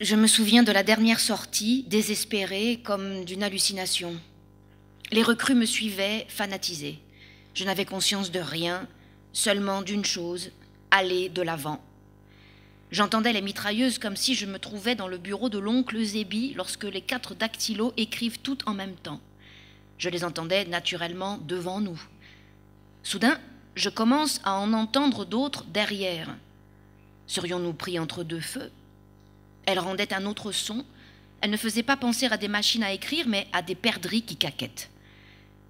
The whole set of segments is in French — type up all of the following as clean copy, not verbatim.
Je me souviens de la dernière sortie, désespérée comme d'une hallucination. Les recrues me suivaient, fanatisées. Je n'avais conscience de rien, seulement d'une chose, aller de l'avant. J'entendais les mitrailleuses comme si je me trouvais dans le bureau de l'oncle Zébi lorsque les 4 dactylos écrivent toutes en même temps. Je les entendais naturellement devant nous. Soudain, je commence à en entendre d'autres derrière. Serions-nous pris entre deux feux ? Elle rendait un autre son. Elle ne faisait pas penser à des machines à écrire, mais à des perdrix qui caquettent.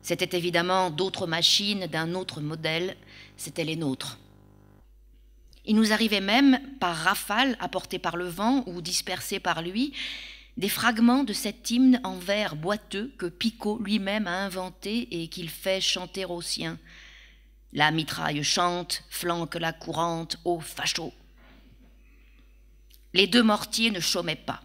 C'étaient évidemment d'autres machines d'un autre modèle. C'étaient les nôtres. Il nous arrivait même, par rafale, apportés par le vent ou dispersés par lui, des fragments de cet hymne en vers boiteux que Picot lui-même a inventé et qu'il fait chanter aux siens. La mitraille chante, flanque la courante, ô facho. Les 2 mortiers ne chômaient pas.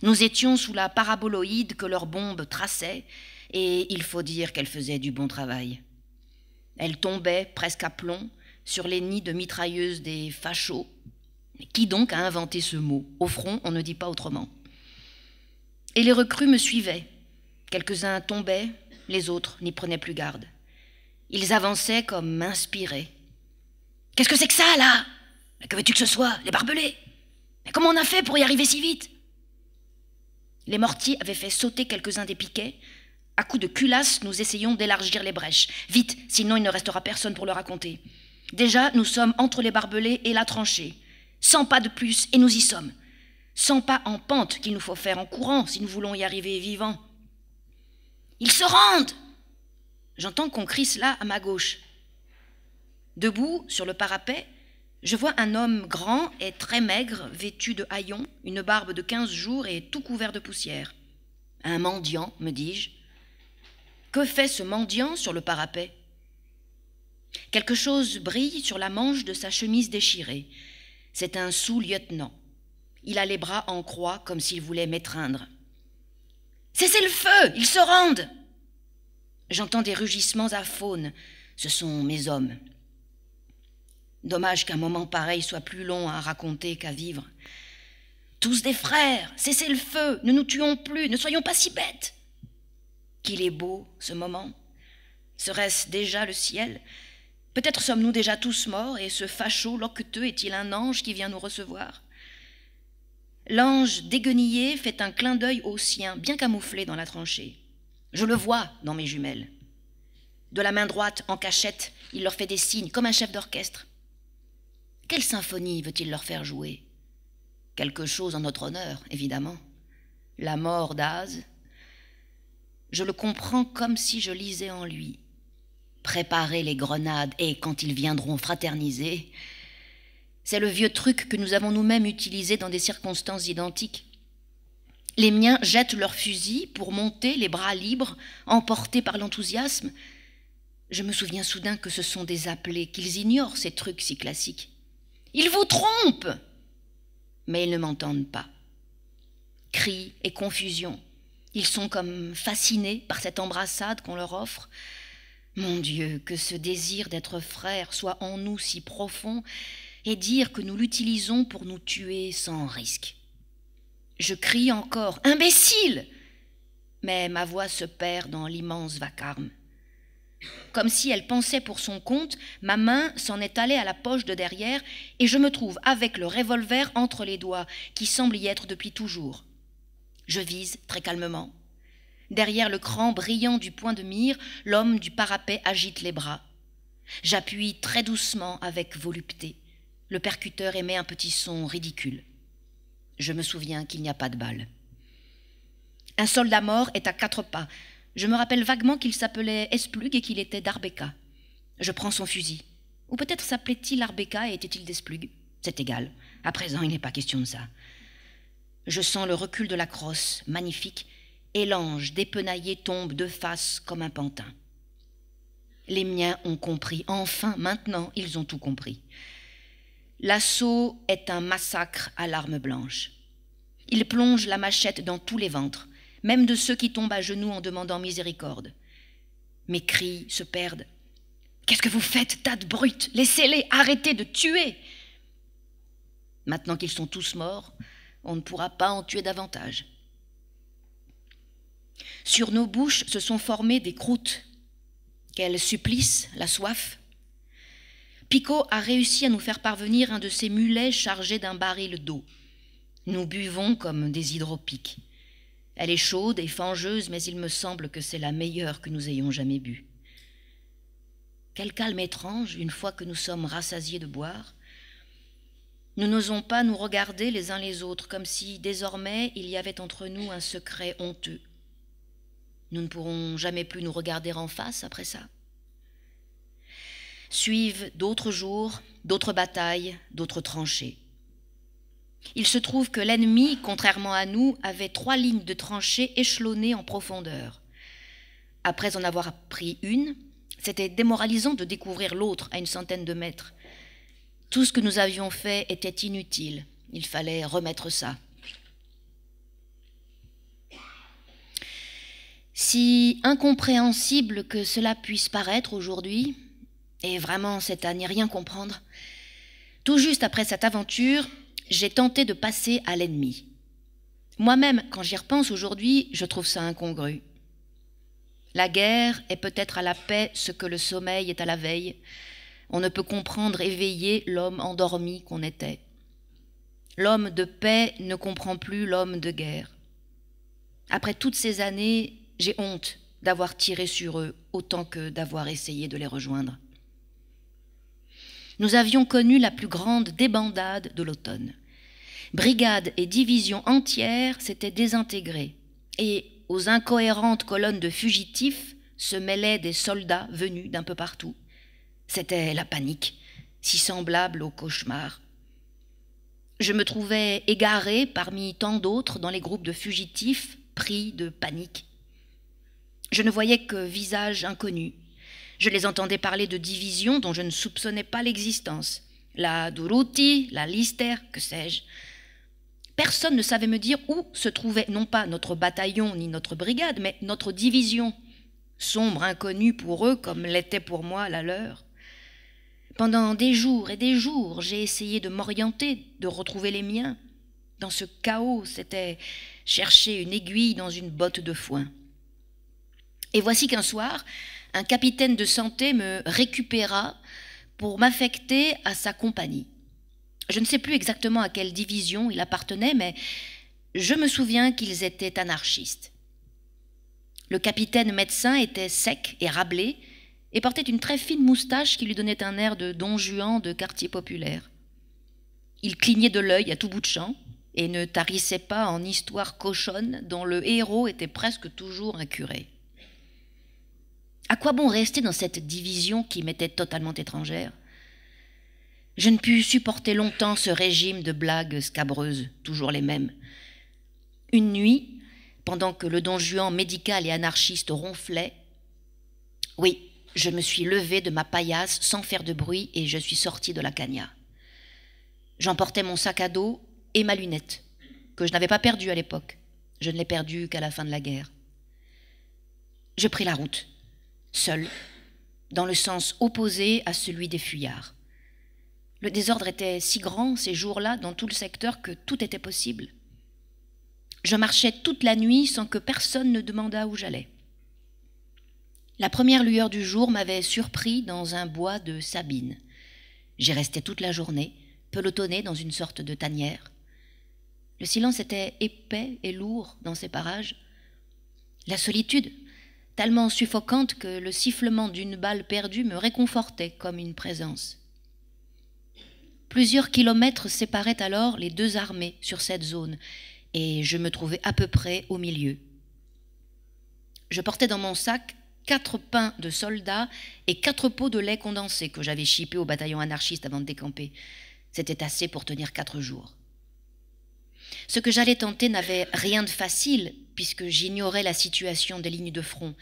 Nous étions sous la paraboloïde que leurs bombes traçaient, et il faut dire qu'elles faisaient du bon travail. Elles tombaient, presque à plomb, sur les nids de mitrailleuses des fachos. Qui donc a inventé ce mot ? Au front, on ne dit pas autrement. Et les recrues me suivaient. Quelques-uns tombaient, les autres n'y prenaient plus garde. Ils avançaient comme inspirés. « Qu'est-ce que c'est que ça, là ? Que veux-tu que ce soit ? Les barbelés ? Mais comment on a fait pour y arriver si vite ?» Les mortiers avaient fait sauter quelques-uns des piquets. À coups de culasse, nous essayons d'élargir les brèches. Vite, sinon il ne restera personne pour le raconter. Déjà, nous sommes entre les barbelés et la tranchée. 100 pas de plus et nous y sommes. 100 pas en pente qu'il nous faut faire en courant si nous voulons y arriver vivants. « Ils se rendent !» J'entends qu'on crie cela à ma gauche. Debout, sur le parapet, je vois un homme grand et très maigre, vêtu de haillons, une barbe de 15 jours et tout couvert de poussière. Un mendiant, me dis-je. Que fait ce mendiant sur le parapet ? Quelque chose brille sur la manche de sa chemise déchirée. C'est un sous-lieutenant. Il a les bras en croix comme s'il voulait m'étreindre. « Cessez le feu, ils se rendent !» J'entends des rugissements à faune. Ce sont mes hommes. Dommage qu'un moment pareil soit plus long à raconter qu'à vivre. Tous des frères, cessez le feu, ne nous tuons plus, ne soyons pas si bêtes. Qu'il est beau, ce moment. Serait-ce déjà le ciel ? Peut-être sommes-nous déjà tous morts et ce facho loqueteux est-il un ange qui vient nous recevoir ? L'ange déguenillé fait un clin d'œil au sien, bien camouflé dans la tranchée. Je le vois dans mes jumelles. De la main droite, en cachette, il leur fait des signes, comme un chef d'orchestre. Quelle symphonie veut-il leur faire jouer ? Quelque chose en notre honneur, évidemment. La mort d'Az. Je le comprends comme si je lisais en lui. Préparer les grenades et, quand ils viendront fraterniser, c'est le vieux truc que nous avons nous-mêmes utilisé dans des circonstances identiques. Les miens jettent leurs fusils pour monter les bras libres, emportés par l'enthousiasme. Je me souviens soudain que ce sont des appelés, qu'ils ignorent ces trucs si classiques. Ils vous trompent ! Mais ils ne m'entendent pas. Cris et confusion. Ils sont comme fascinés par cette embrassade qu'on leur offre. Mon Dieu, que ce désir d'être frères soit en nous si profond et dire que nous l'utilisons pour nous tuer sans risque. Je crie encore « Imbécile !» mais ma voix se perd dans l'immense vacarme. Comme si elle pensait pour son compte, ma main s'en est allée à la poche de derrière et je me trouve avec le revolver entre les doigts, qui semble y être depuis toujours. Je vise très calmement. Derrière le cran brillant du point de mire, l'homme du parapet agite les bras. J'appuie très doucement avec volupté. Le percuteur émet un petit son ridicule. Je me souviens qu'il n'y a pas de balle. Un soldat mort est à 4 pas. Je me rappelle vaguement qu'il s'appelait Esplug et qu'il était d'Arbeka. Je prends son fusil. Ou peut-être s'appelait-il Arbeka et était-il d'Esplug. C'est égal. À présent, il n'est pas question de ça. Je sens le recul de la crosse, magnifique, et l'ange dépenaillé tombe de face comme un pantin. Les miens ont compris. Enfin, maintenant, ils ont tout compris. L'assaut est un massacre à l'arme blanche. Il plonge la machette dans tous les ventres, même de ceux qui tombent à genoux en demandant miséricorde. Mes cris se perdent. « Qu'est-ce que vous faites, tas de brutes ? Laissez-les, arrêtez de tuer !» Maintenant qu'ils sont tous morts, on ne pourra pas en tuer davantage. Sur nos bouches se sont formées des croûtes. Quel supplice, la soif! Picot a réussi à nous faire parvenir un de ces mulets chargés d'un baril d'eau. Nous buvons comme des hydropiques. Elle est chaude et fangeuse, mais il me semble que c'est la meilleure que nous ayons jamais bue. Quel calme étrange, une fois que nous sommes rassasiés de boire. Nous n'osons pas nous regarder les uns les autres, comme si désormais il y avait entre nous un secret honteux. Nous ne pourrons jamais plus nous regarder en face après ça. Suivent d'autres jours, d'autres batailles, d'autres tranchées. Il se trouve que l'ennemi, contrairement à nous, avait 3 lignes de tranchées échelonnées en profondeur. Après en avoir pris une, c'était démoralisant de découvrir l'autre à une centaine de mètres. Tout ce que nous avions fait était inutile. Il fallait remettre ça. Si incompréhensible que cela puisse paraître aujourd'hui, et vraiment c'est à n'y rien comprendre, tout juste après cette aventure, j'ai tenté de passer à l'ennemi. Moi-même, quand j'y repense aujourd'hui, je trouve ça incongru. La guerre est peut-être à la paix ce que le sommeil est à la veille. On ne peut comprendre éveillé l'homme endormi qu'on était. L'homme de paix ne comprend plus l'homme de guerre. Après toutes ces années, j'ai honte d'avoir tiré sur eux autant que d'avoir essayé de les rejoindre. Nous avions connu la plus grande débandade de l'automne. Brigades et divisions entières s'étaient désintégrées et aux incohérentes colonnes de fugitifs se mêlaient des soldats venus d'un peu partout. C'était la panique, si semblable au cauchemar. Je me trouvais égaré parmi tant d'autres dans les groupes de fugitifs pris de panique. Je ne voyais que visages inconnus. Je les entendais parler de divisions dont je ne soupçonnais pas l'existence. La Durruti, la Lister, que sais-je. Personne ne savait me dire où se trouvait non pas notre bataillon ni notre brigade, mais notre division, sombre inconnue pour eux comme l'était pour moi la leur. Pendant des jours et des jours, j'ai essayé de m'orienter, de retrouver les miens. Dans ce chaos, c'était chercher une aiguille dans une botte de foin. Et voici qu'un soir, un capitaine de santé me récupéra pour m'affecter à sa compagnie. Je ne sais plus exactement à quelle division il appartenait, mais je me souviens qu'ils étaient anarchistes. Le capitaine médecin était sec et râblé et portait une très fine moustache qui lui donnait un air de Don Juan de quartier populaire. Il clignait de l'œil à tout bout de champ et ne tarissait pas en histoires cochonnes dont le héros était presque toujours un curé. À quoi bon rester dans cette division qui m'était totalement étrangère ? Je ne pus supporter longtemps ce régime de blagues scabreuses, toujours les mêmes. Une nuit, pendant que le Don Juan médical et anarchiste ronflait, oui, je me suis levé de ma paillasse sans faire de bruit et je suis sorti de la cagna. J'emportais mon sac à dos et ma lunette, que je n'avais pas perdue à l'époque. Je ne l'ai perdue qu'à la fin de la guerre. Je pris la route, seul, dans le sens opposé à celui des fuyards. Le désordre était si grand ces jours-là dans tout le secteur que tout était possible. Je marchais toute la nuit sans que personne ne demandât où j'allais. La première lueur du jour m'avait surpris dans un bois de Sabine. J'y restais toute la journée, pelotonné dans une sorte de tanière. Le silence était épais et lourd dans ces parages. La solitude, tellement suffocante que le sifflement d'une balle perdue me réconfortait comme une présence. Plusieurs kilomètres séparaient alors les deux armées sur cette zone, et je me trouvais à peu près au milieu. Je portais dans mon sac 4 pains de soldats et 4 pots de lait condensé que j'avais chippés au bataillon anarchiste avant de décamper. C'était assez pour tenir 4 jours. Ce que j'allais tenter n'avait rien de facile, puisque j'ignorais la situation des lignes de front.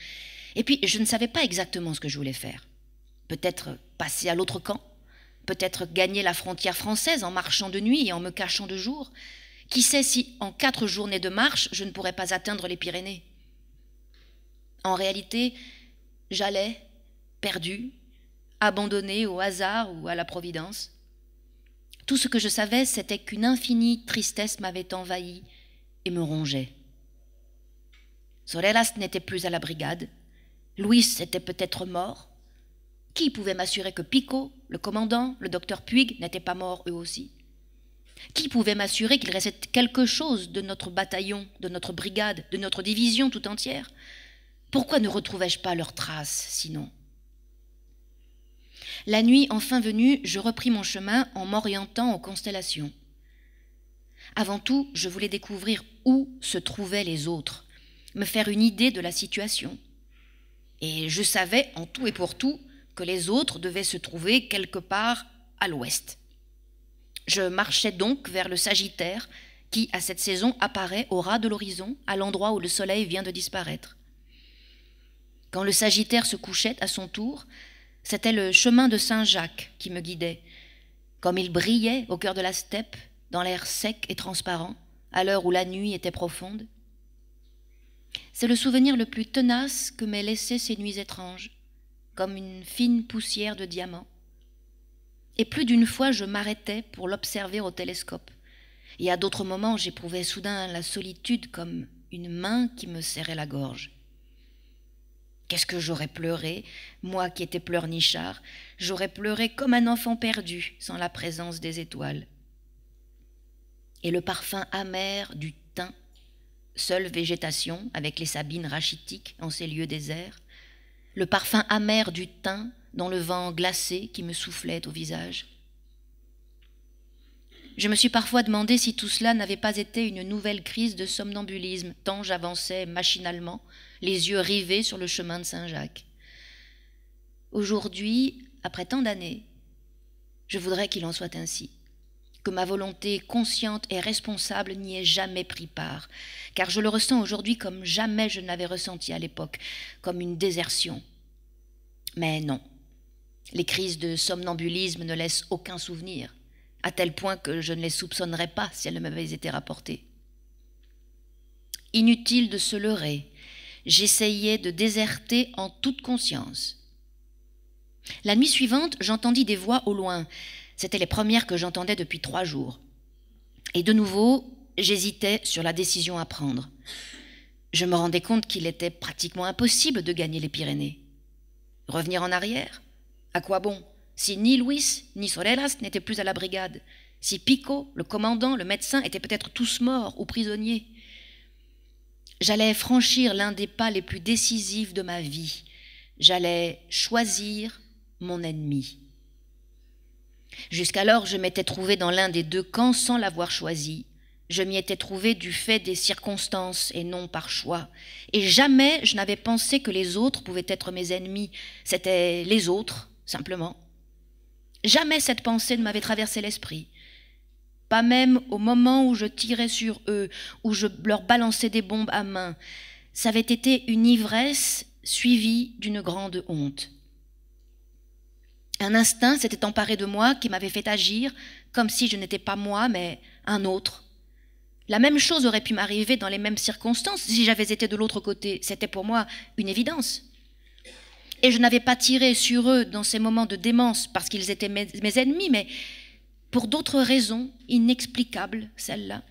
Et puis, je ne savais pas exactement ce que je voulais faire. Peut-être passer à l'autre camp, peut-être gagner la frontière française en marchant de nuit et en me cachant de jour. Qui sait si, en 4 journées de marche, je ne pourrais pas atteindre les Pyrénées. En réalité, j'allais, perdu, abandonné au hasard ou à la providence. Tout ce que je savais, c'était qu'une infinie tristesse m'avait envahi et me rongeait. Soleras n'était plus à la brigade. Luis était peut-être mort. Qui pouvait m'assurer que Pico, le commandant, le docteur Puig n'étaient pas morts eux aussi? Qui pouvait m'assurer qu'il restait quelque chose de notre bataillon, de notre brigade, de notre division tout entière? Pourquoi ne retrouvais-je pas leurs traces, sinon? La nuit enfin venue, je repris mon chemin en m'orientant aux constellations. Avant tout, je voulais découvrir où se trouvaient les autres, me faire une idée de la situation. Et je savais, en tout et pour tout, que les autres devaient se trouver quelque part à l'ouest. Je marchais donc vers le Sagittaire, qui, à cette saison, apparaît au ras de l'horizon, à l'endroit où le soleil vient de disparaître. Quand le Sagittaire se couchait à son tour, c'était le chemin de Saint-Jacques qui me guidait, comme il brillait au cœur de la steppe, dans l'air sec et transparent, à l'heure où la nuit était profonde. C'est le souvenir le plus tenace que m'aient laissé ces nuits étranges, comme une fine poussière de diamants. Et plus d'une fois, je m'arrêtais pour l'observer au télescope. Et à d'autres moments, j'éprouvais soudain la solitude comme une main qui me serrait la gorge. Qu'est-ce que j'aurais pleuré, moi qui étais pleurnichard, j'aurais pleuré comme un enfant perdu sans la présence des étoiles. Et le parfum amer du thym, seule végétation avec les sabines rachitiques en ces lieux déserts, le parfum amer du thym dans le vent glacé qui me soufflait au visage. Je me suis parfois demandé si tout cela n'avait pas été une nouvelle crise de somnambulisme, tant j'avançais machinalement, les yeux rivés sur le chemin de Saint-Jacques. Aujourd'hui, après tant d'années, je voudrais qu'il en soit ainsi, que ma volonté consciente et responsable n'y ait jamais pris part, car je le ressens aujourd'hui comme jamais je ne l'avais ressenti à l'époque, comme une désertion. Mais non, les crises de somnambulisme ne laissent aucun souvenir, à tel point que je ne les soupçonnerais pas si elles ne m'avaient été rapportées. Inutile de se leurrer, j'essayais de déserter en toute conscience. La nuit suivante, j'entendis des voix au loin. C'étaient les premières que j'entendais depuis 3 jours. Et de nouveau, j'hésitais sur la décision à prendre. Je me rendais compte qu'il était pratiquement impossible de gagner les Pyrénées. Revenir en arrière? À quoi bon, si ni Luis ni Soleras n'étaient plus à la brigade, si Pico, le commandant, le médecin étaient peut-être tous morts ou prisonniers? J'allais franchir l'un des pas les plus décisifs de ma vie. J'allais choisir mon ennemi. Jusqu'alors, je m'étais trouvé dans l'un des 2 camps sans l'avoir choisi. Je m'y étais trouvé du fait des circonstances et non par choix. Et jamais je n'avais pensé que les autres pouvaient être mes ennemis. C'étaient les autres, simplement. Jamais cette pensée ne m'avait traversé l'esprit. Pas même au moment où je tirais sur eux, où je leur balançais des bombes à main. Ça avait été une ivresse suivie d'une grande honte. Un instinct s'était emparé de moi qui m'avait fait agir comme si je n'étais pas moi, mais un autre. La même chose aurait pu m'arriver dans les mêmes circonstances si j'avais été de l'autre côté. C'était pour moi une évidence. Et je n'avais pas tiré sur eux dans ces moments de démence parce qu'ils étaient mes ennemis, mais pour d'autres raisons inexplicables, celles-là.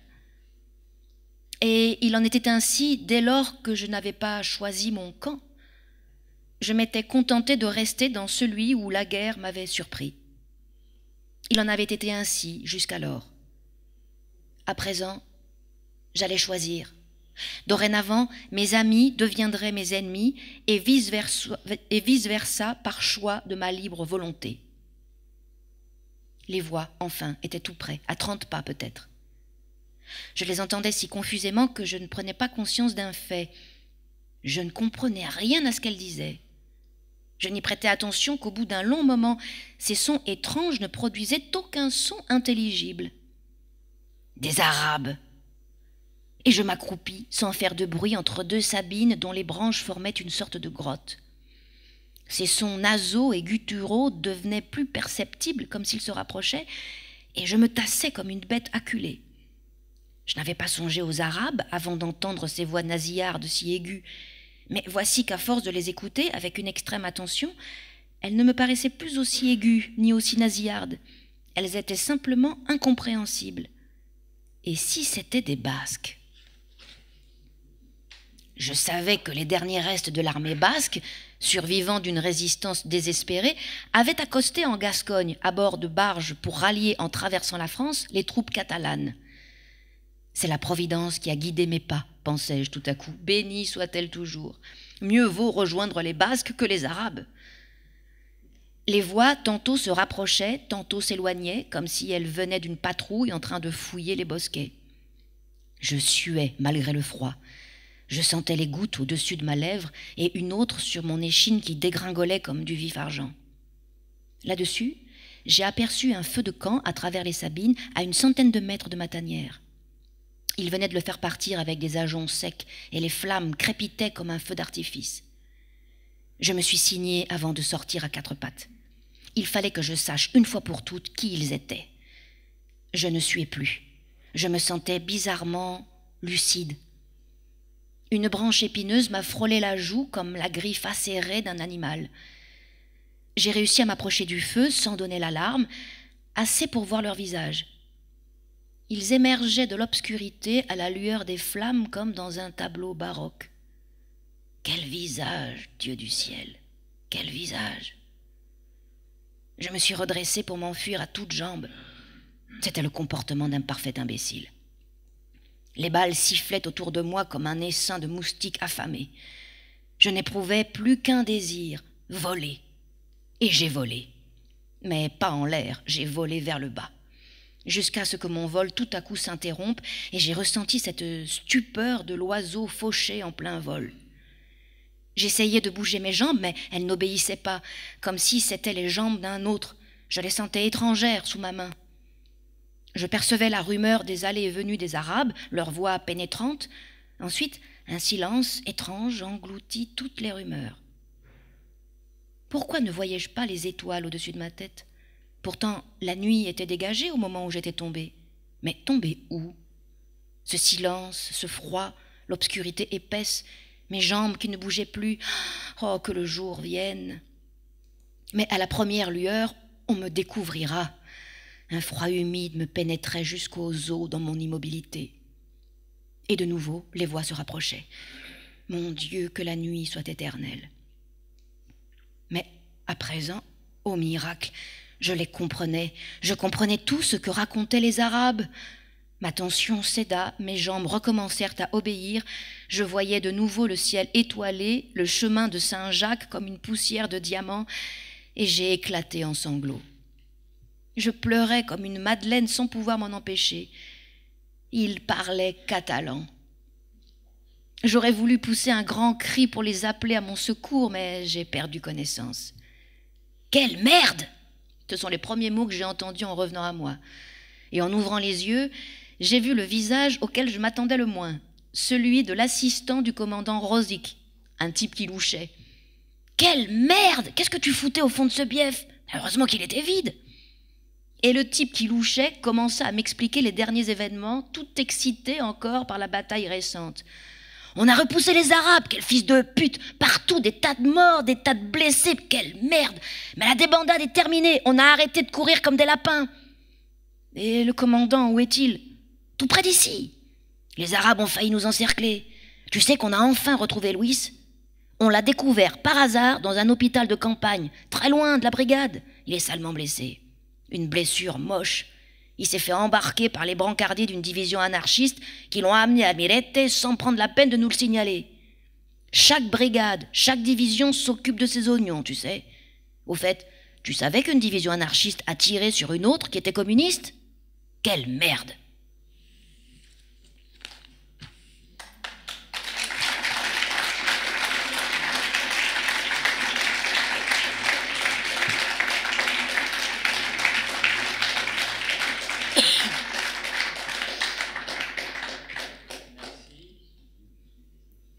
Et il en était ainsi dès lors que je n'avais pas choisi mon camp. Je m'étais contentée de rester dans celui où la guerre m'avait surpris. Il en avait été ainsi jusqu'alors. À présent, j'allais choisir. Dorénavant, mes amis deviendraient mes ennemis et vice-versa par choix de ma libre volonté. Les voix, enfin, étaient tout près, à 30 pas peut-être. Je les entendais si confusément que je ne prenais pas conscience d'un fait. Je ne comprenais rien à ce qu'elles disaient. Je n'y prêtais attention qu'au bout d'un long moment, ces sons étranges ne produisaient aucun son intelligible. Des Arabes! Et je m'accroupis, sans faire de bruit, entre 2 sabines dont les branches formaient une sorte de grotte. Ces sons nasaux et gutturaux devenaient plus perceptibles comme s'ils se rapprochaient, et je me tassais comme une bête acculée. Je n'avais pas songé aux Arabes avant d'entendre ces voix nasillardes si aiguës, mais voici qu'à force de les écouter avec une extrême attention, elles ne me paraissaient plus aussi aiguës ni aussi nasillardes, Elles étaient simplement incompréhensibles. Et si c'étaient des Basques? Je savais que les derniers restes de l'armée basque, survivants d'une résistance désespérée, avaient accosté en Gascogne à bord de barges pour rallier en traversant la France les troupes catalanes. C'est la Providence qui a guidé mes pas, pensais-je tout à coup. Bénie soit-elle toujours. Mieux vaut rejoindre les Basques que les Arabes. Les voix tantôt se rapprochaient, tantôt s'éloignaient, comme si elles venaient d'une patrouille en train de fouiller les bosquets. Je suais malgré le froid. Je sentais les gouttes au-dessus de ma lèvre et une autre sur mon échine qui dégringolait comme du vif argent. Là-dessus, j'ai aperçu un feu de camp à travers les Sabines à une centaine de mètres de ma tanière. Il venait de le faire partir avec des ajoncs secs et les flammes crépitaient comme un feu d'artifice. Je me suis signée avant de sortir à quatre pattes. Il fallait que je sache une fois pour toutes qui ils étaient. Je ne suais plus. Je me sentais bizarrement lucide. Une branche épineuse m'a frôlé la joue comme la griffe acérée d'un animal. J'ai réussi à m'approcher du feu sans donner l'alarme, assez pour voir leur visage. Ils émergeaient de l'obscurité à la lueur des flammes comme dans un tableau baroque. Quel visage, Dieu du ciel! Quel visage! Je me suis redressée pour m'enfuir à toutes jambes. C'était le comportement d'un parfait imbécile. Les balles sifflaient autour de moi comme un essaim de moustiques affamés. Je n'éprouvais plus qu'un désir, voler. Et j'ai volé. Mais pas en l'air, j'ai volé vers le bas. Jusqu'à ce que mon vol tout à coup s'interrompe et j'ai ressenti cette stupeur de l'oiseau fauché en plein vol. J'essayais de bouger mes jambes, mais elles n'obéissaient pas, comme si c'étaient les jambes d'un autre. Je les sentais étrangères sous ma main. Je percevais la rumeur des allées et venues des Arabes, leur voix pénétrante. Ensuite, un silence étrange engloutit toutes les rumeurs. Pourquoi ne voyais-je pas les étoiles au-dessus de ma tête? Pourtant, la nuit était dégagée au moment où j'étais tombée. Mais tombée où? Ce silence, ce froid, l'obscurité épaisse, mes jambes qui ne bougeaient plus. Oh, que le jour vienne! Mais à la première lueur, on me découvrira. Un froid humide me pénétrait jusqu'aux os dans mon immobilité. Et de nouveau, les voix se rapprochaient. Mon Dieu, que la nuit soit éternelle. Mais à présent, ô miracle, je les comprenais. Je comprenais tout ce que racontaient les Arabes. Ma tension céda, mes jambes recommencèrent à obéir. Je voyais de nouveau le ciel étoilé, le chemin de Saint-Jacques comme une poussière de diamants, et j'ai éclaté en sanglots. Je pleurais comme une madeleine sans pouvoir m'en empêcher. Ils parlaient catalan. J'aurais voulu pousser un grand cri pour les appeler à mon secours, mais j'ai perdu connaissance. « Quelle merde !» Ce sont les premiers mots que j'ai entendus en revenant à moi. Et en ouvrant les yeux, j'ai vu le visage auquel je m'attendais le moins, celui de l'assistant du commandant Rosic, un type qui louchait. « Quelle merde! Qu'est-ce que tu foutais au fond de ce bief? Heureusement qu'il était vide !» Et le type qui louchait commença à m'expliquer les derniers événements, tout excité encore par la bataille récente. « On a repoussé les Arabes, quel fils de pute! Partout, des tas de morts, des tas de blessés, quelle merde! Mais la débandade est terminée, on a arrêté de courir comme des lapins. » Et le commandant, où est-il? Tout près d'ici. Les Arabes ont failli nous encercler. Tu sais qu'on a enfin retrouvé Louis? On l'a découvert par hasard dans un hôpital de campagne, très loin de la brigade. Il est salement blessé. Une blessure moche. Il s'est fait embarquer par les brancardiers d'une division anarchiste qui l'ont amené à Mirete sans prendre la peine de nous le signaler. Chaque brigade, chaque division s'occupe de ses oignons, tu sais. Au fait, tu savais qu'une division anarchiste a tiré sur une autre qui était communiste? Quelle merde!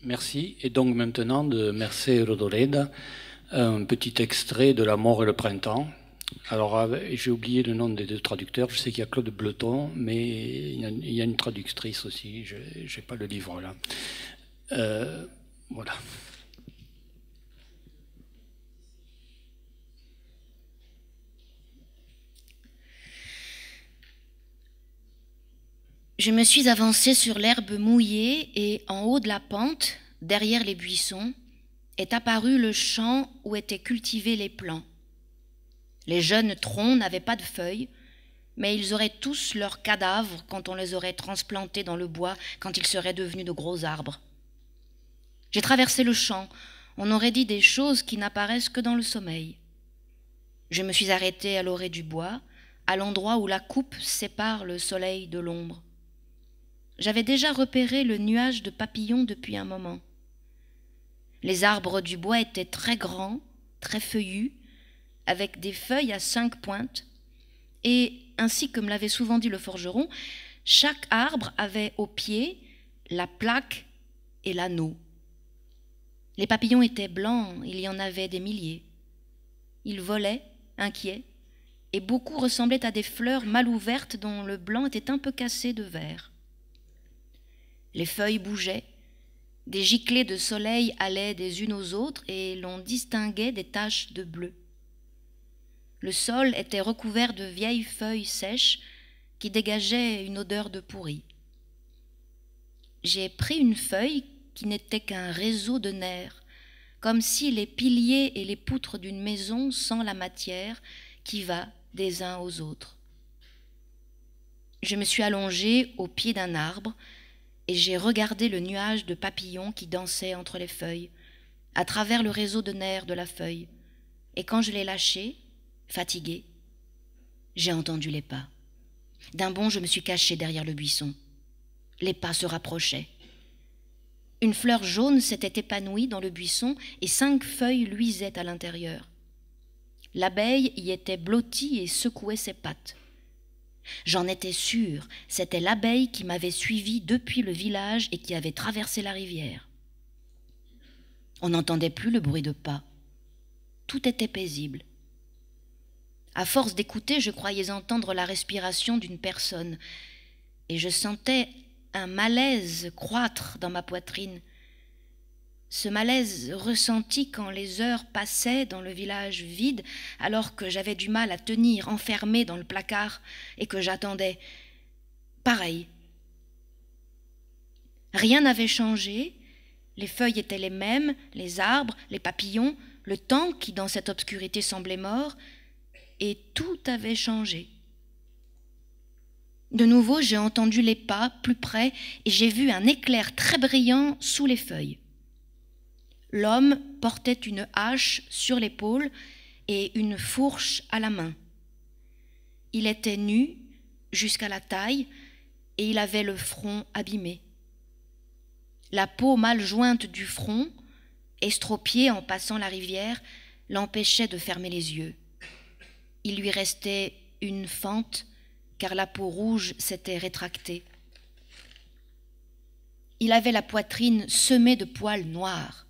Merci. Et donc maintenant de Mercè Rodoreda, un petit extrait de La mort et le printemps. Alors j'ai oublié le nom des deux traducteurs, je sais qu'il y a Claude Bleton, mais il y a une traductrice aussi, je n'ai pas le livre là. Voilà. Je me suis avancée sur l'herbe mouillée et en haut de la pente, derrière les buissons, est apparu le champ où étaient cultivés les plants. Les jeunes troncs n'avaient pas de feuilles, mais ils auraient tous leurs cadavres quand on les aurait transplantés dans le bois, quand ils seraient devenus de gros arbres. J'ai traversé le champ, on aurait dit des choses qui n'apparaissent que dans le sommeil. Je me suis arrêtée à l'orée du bois, à l'endroit où la coupe sépare le soleil de l'ombre. J'avais déjà repéré le nuage de papillons depuis un moment. Les arbres du bois étaient très grands, très feuillus, avec des feuilles à 5 pointes, et, ainsi que me l'avait souvent dit le forgeron, chaque arbre avait au pied la plaque et l'anneau. Les papillons étaient blancs, il y en avait des milliers. Ils volaient, inquiets, et beaucoup ressemblaient à des fleurs mal ouvertes dont le blanc était un peu cassé de vert. Les feuilles bougeaient, des giclées de soleil allaient des unes aux autres et l'on distinguait des taches de bleu. Le sol était recouvert de vieilles feuilles sèches qui dégageaient une odeur de pourri. J'ai pris une feuille qui n'était qu'un réseau de nerfs, comme si les piliers et les poutres d'une maison sans la matière qui va des uns aux autres. Je me suis allongée au pied d'un arbre et j'ai regardé le nuage de papillons qui dansait entre les feuilles, à travers le réseau de nerfs de la feuille. Et quand je l'ai lâché, fatiguée, j'ai entendu les pas. D'un bond, je me suis cachée derrière le buisson. Les pas se rapprochaient. Une fleur jaune s'était épanouie dans le buisson et 5 feuilles luisaient à l'intérieur. L'abeille y était blottie et secouait ses pattes. J'en étais sûre, c'était l'abeille qui m'avait suivie depuis le village et qui avait traversé la rivière. On n'entendait plus le bruit de pas. Tout était paisible. À force d'écouter, je croyais entendre la respiration d'une personne, et je sentais un malaise croître dans ma poitrine. Ce malaise ressenti quand les heures passaient dans le village vide, alors que j'avais du mal à tenir enfermée dans le placard et que j'attendais. Pareil. Rien n'avait changé, les feuilles étaient les mêmes, les arbres, les papillons, le temps qui dans cette obscurité semblait mort, et tout avait changé. De nouveau, j'ai entendu les pas plus près et j'ai vu un éclair très brillant sous les feuilles. L'homme portait une hache sur l'épaule et une fourche à la main. Il était nu jusqu'à la taille et il avait le front abîmé. La peau mal jointe du front, estropiée en passant la rivière, l'empêchait de fermer les yeux. Il lui restait une fente car la peau rouge s'était rétractée. Il avait la poitrine semée de poils noirs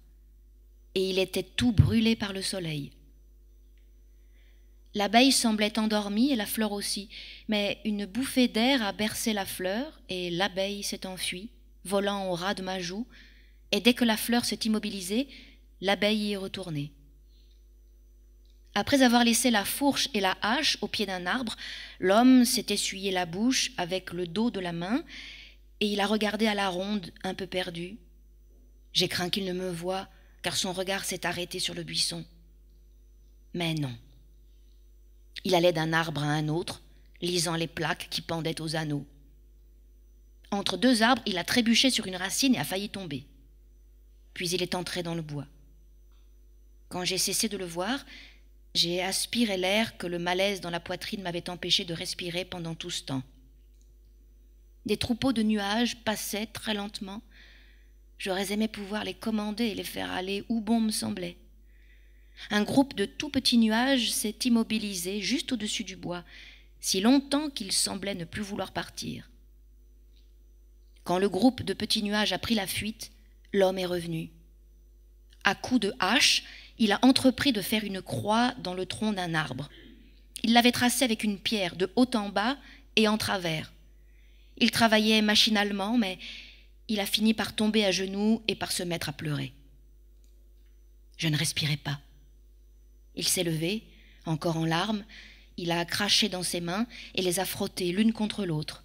et il était tout brûlé par le soleil. L'abeille semblait endormie et la fleur aussi, mais une bouffée d'air a bercé la fleur et l'abeille s'est enfuie, volant au ras de ma joue, et dès que la fleur s'est immobilisée, l'abeille y est retournée. Après avoir laissé la fourche et la hache au pied d'un arbre, l'homme s'est essuyé la bouche avec le dos de la main et il a regardé à la ronde, un peu perdu. J'ai craint qu'il ne me voie, car son regard s'est arrêté sur le buisson. Mais non. Il allait d'un arbre à un autre, lisant les plaques qui pendaient aux anneaux. Entre 2 arbres, il a trébuché sur une racine et a failli tomber. Puis il est entré dans le bois. Quand j'ai cessé de le voir, j'ai aspiré l'air que le malaise dans la poitrine m'avait empêché de respirer pendant tout ce temps. Des troupeaux de nuages passaient très lentement. J'aurais aimé pouvoir les commander et les faire aller où bon me semblait. Un groupe de tout petits nuages s'est immobilisé juste au-dessus du bois, si longtemps qu'il semblait ne plus vouloir partir. Quand le groupe de petits nuages a pris la fuite, l'homme est revenu. À coups de hache, il a entrepris de faire une croix dans le tronc d'un arbre. Il l'avait tracée avec une pierre de haut en bas et en travers. Il travaillait machinalement, mais il a fini par tomber à genoux et par se mettre à pleurer. Je ne respirais pas. Il s'est levé, encore en larmes, il a craché dans ses mains et les a frottées l'une contre l'autre.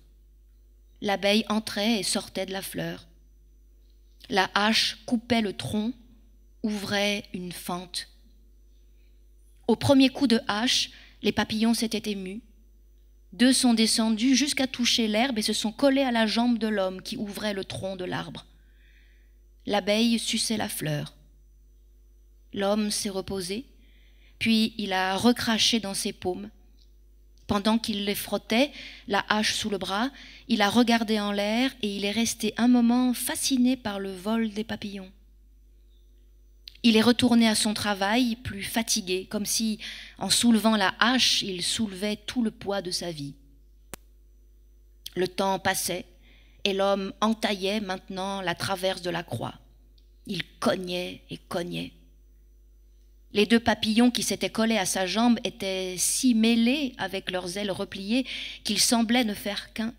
L'abeille entrait et sortait de la fleur. La hache coupait le tronc, ouvrait une fente. Au premier coup de hache, les papillons s'étaient émus. 2 sont descendus jusqu'à toucher l'herbe et se sont collés à la jambe de l'homme qui ouvrait le tronc de l'arbre. L'abeille suçait la fleur. L'homme s'est reposé, puis il a recraché dans ses paumes. Pendant qu'il les frottait, la hache sous le bras, il a regardé en l'air et il est resté un moment fasciné par le vol des papillons. Il est retourné à son travail, plus fatigué, comme si, en soulevant la hache, il soulevait tout le poids de sa vie. Le temps passait, et l'homme entaillait maintenant la traverse de la croix. Il cognait et cognait. Les 2 papillons qui s'étaient collés à sa jambe étaient si mêlés avec leurs ailes repliées qu'ils semblaient ne faire qu'un.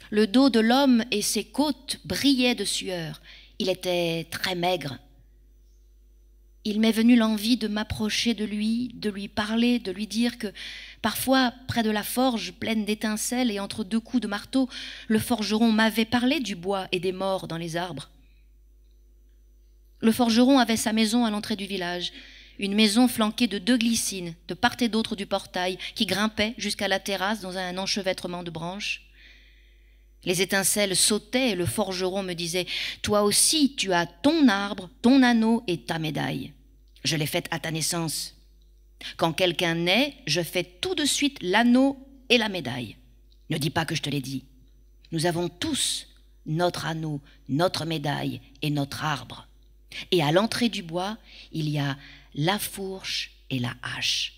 Le dos de l'homme et ses côtes brillaient de sueur. Il était très maigre. Il m'est venu l'envie de m'approcher de lui parler, de lui dire que parfois, près de la forge pleine d'étincelles et entre 2 coups de marteau, le forgeron m'avait parlé du bois et des morts dans les arbres. Le forgeron avait sa maison à l'entrée du village, une maison flanquée de 2 glycines, de part et d'autre du portail, qui grimpaient jusqu'à la terrasse dans un enchevêtrement de branches. Les étincelles sautaient et le forgeron me disait « Toi aussi, tu as ton arbre, ton anneau et ta médaille. Je l'ai faite à ta naissance. Quand quelqu'un naît, je fais tout de suite l'anneau et la médaille. Ne dis pas que je te l'ai dit. Nous avons tous notre anneau, notre médaille et notre arbre. Et à l'entrée du bois, il y a la fourche et la hache. »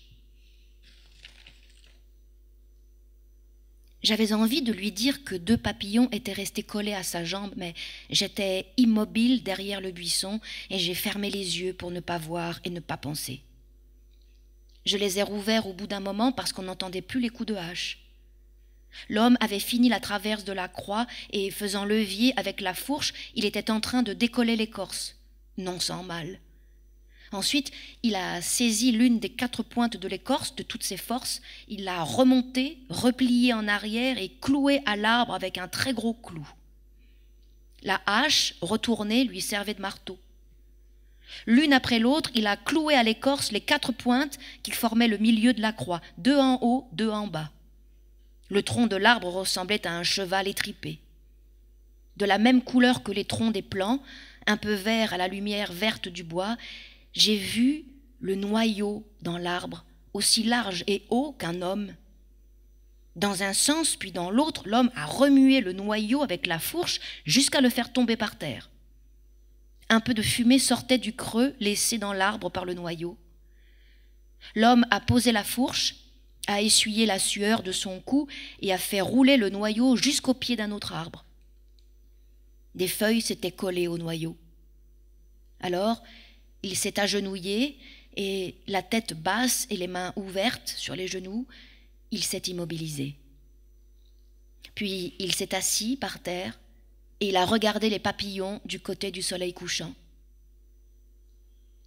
J'avais envie de lui dire que 2 papillons étaient restés collés à sa jambe, mais j'étais immobile derrière le buisson et j'ai fermé les yeux pour ne pas voir et ne pas penser. Je les ai rouverts au bout d'un moment parce qu'on n'entendait plus les coups de hache. L'homme avait fini la traverse de la croix et, faisant levier avec la fourche, il était en train de décoller l'écorce, non sans mal. Ensuite, il a saisi l'une des 4 pointes de l'écorce de toutes ses forces, il l'a remontée, repliée en arrière et clouée à l'arbre avec un très gros clou. La hache, retournée, lui servait de marteau. L'une après l'autre, il a cloué à l'écorce les 4 pointes qui formaient le milieu de la croix, 2 en haut, 2 en bas. Le tronc de l'arbre ressemblait à un cheval étripé. De la même couleur que les troncs des plants, un peu vert à la lumière verte du bois, j'ai vu le noyau dans l'arbre, aussi large et haut qu'un homme. Dans un sens, puis dans l'autre, l'homme a remué le noyau avec la fourche jusqu'à le faire tomber par terre. Un peu de fumée sortait du creux laissé dans l'arbre par le noyau. L'homme a posé la fourche, a essuyé la sueur de son cou et a fait rouler le noyau jusqu'au pied d'un autre arbre. Des feuilles s'étaient collées au noyau. Alors, il s'est agenouillé et, la tête basse et les mains ouvertes sur les genoux, il s'est immobilisé. Puis il s'est assis par terre et il a regardé les papillons du côté du soleil couchant.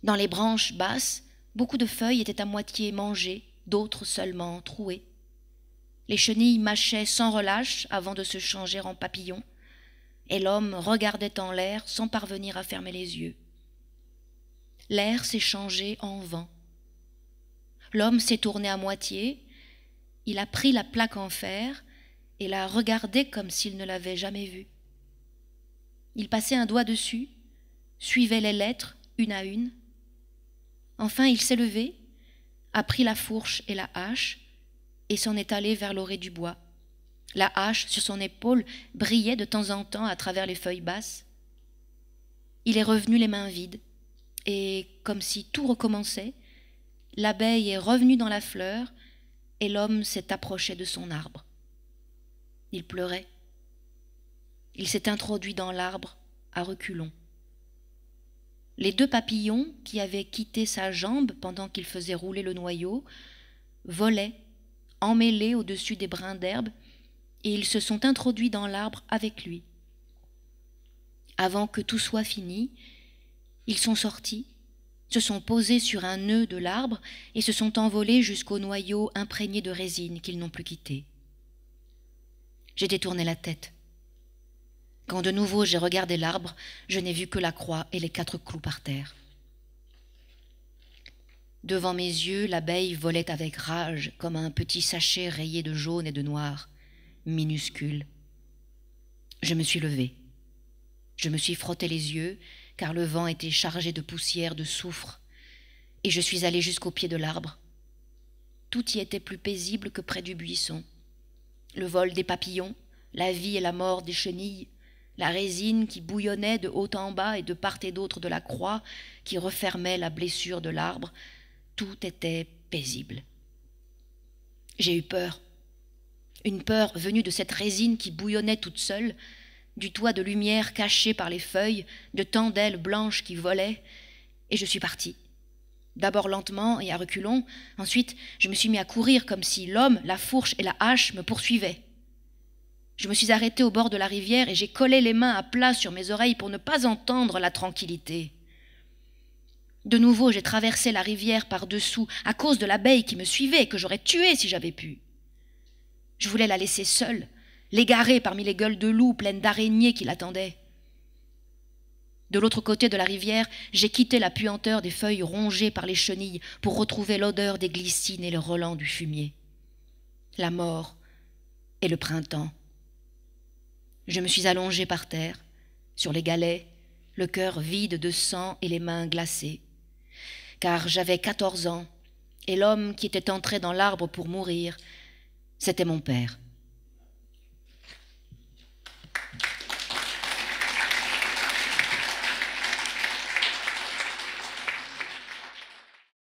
Dans les branches basses, beaucoup de feuilles étaient à moitié mangées, d'autres seulement trouées. Les chenilles mâchaient sans relâche avant de se changer en papillons, et l'homme regardait en l'air sans parvenir à fermer les yeux. L'air s'est changé en vent. L'homme s'est tourné à moitié, il a pris la plaque en fer et l'a regardée comme s'il ne l'avait jamais vue. Il passait un doigt dessus, suivait les lettres une à une. Enfin, il s'est levé, a pris la fourche et la hache et s'en est allé vers l'orée du bois. La hache sur son épaule brillait de temps en temps à travers les feuilles basses. Il est revenu les mains vides. Et, comme si tout recommençait, l'abeille est revenue dans la fleur et l'homme s'est approché de son arbre. Il pleurait. Il s'est introduit dans l'arbre à reculons. Les 2 papillons qui avaient quitté sa jambe pendant qu'il faisait rouler le noyau volaient, emmêlés au-dessus des brins d'herbe, et ils se sont introduits dans l'arbre avec lui. Avant que tout soit fini, ils sont sortis, se sont posés sur un nœud de l'arbre et se sont envolés jusqu'au noyau imprégné de résine qu'ils n'ont plus quitté. J'ai détourné la tête. Quand de nouveau j'ai regardé l'arbre, je n'ai vu que la croix et les 4 clous par terre. Devant mes yeux, l'abeille volait avec rage comme un petit sachet rayé de jaune et de noir, minuscule. Je me suis levée. Je me suis frotté les yeux, car le vent était chargé de poussière, de soufre, et je suis allée jusqu'au pied de l'arbre. Tout y était plus paisible que près du buisson. Le vol des papillons, la vie et la mort des chenilles, la résine qui bouillonnait de haut en bas et de part et d'autre de la croix qui refermait la blessure de l'arbre, tout était paisible. J'ai eu peur. Une peur venue de cette résine qui bouillonnait toute seule, du toit de lumière caché par les feuilles, de tant d'ailes blanches qui volaient, et je suis partie. D'abord lentement et à reculons, ensuite je me suis mis à courir comme si l'homme, la fourche et la hache me poursuivaient. Je me suis arrêtée au bord de la rivière et j'ai collé les mains à plat sur mes oreilles pour ne pas entendre la tranquillité. De nouveau, j'ai traversé la rivière par-dessous à cause de l'abeille qui me suivait et que j'aurais tuée si j'avais pu. Je voulais la laisser seule, l'égarer parmi les gueules de loup pleines d'araignées qui l'attendaient. De l'autre côté de la rivière, j'ai quitté la puanteur des feuilles rongées par les chenilles pour retrouver l'odeur des glycines et le relent du fumier. La mort et le printemps. Je me suis allongée par terre, sur les galets, le cœur vide de sang et les mains glacées. Car j'avais 14 ans, et l'homme qui était entré dans l'arbre pour mourir, c'était mon père.